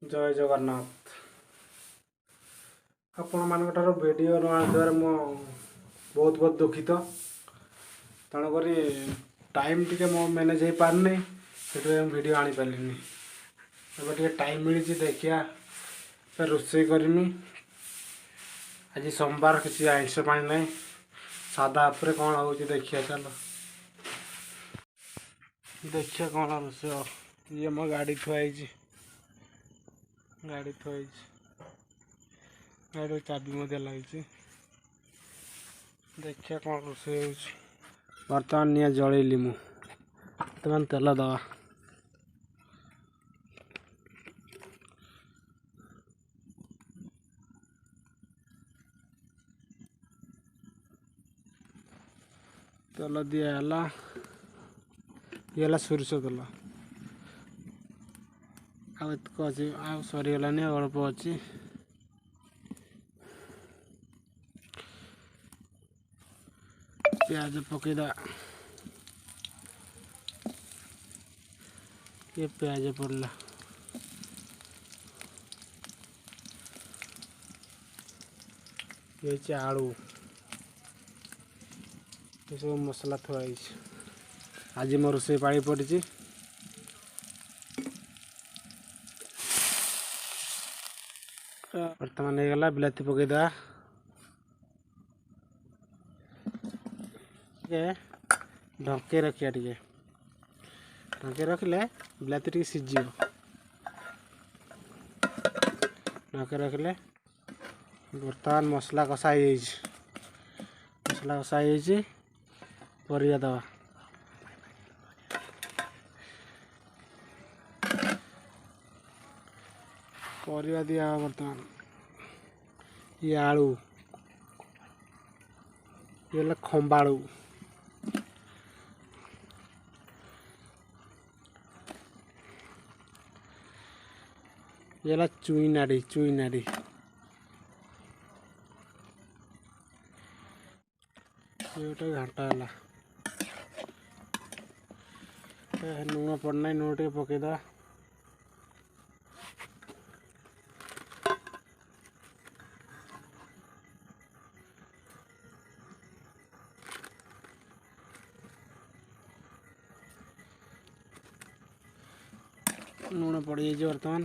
जय जगन्नाथ। आपण मानकर वीडियो न आने मो बहुत बहुत दुखित। तेणुक टाइम टी मो मैनेज हो पारनी से वीडियो आनी पार्नी। टे टाइम मिली देखिया रोषे करमी। आज सोमवार किसी आइंष पानी ना सादा उपरे कौन हो देखिए। चलो देखिए कौन रोषे। ये मो गाड़ी थुआई गाड़ी थुआई गाड़ी चाबी लगी। देखिए कौन रोषे बर्तमान निया जलैली मु बर्तमान तेल दवा। तेल दिया ये सोरिष तेल आतक अच्छी आ सरीगलानी अल्प अच्छी। प्याज पकईदा ये प्याज पड़ला ये आलू ये सब मसला थुआई। आज मो रोषे पाई पड़ी। बर्तमान हो गला बिलाती पकईदा ढके रखिया ढके रखिले बिलाती टी सीझ ढके रखिले। बर्तमान मसला कषा परिया दवा। परिया दिया बर्तमान ये आलू ये खंबाड़ू ये चुई नाड़ी ये गोटे घाटा है। लुण पड़ना लुण टे पकईदा लुण पड़ जाइए बर्तमान।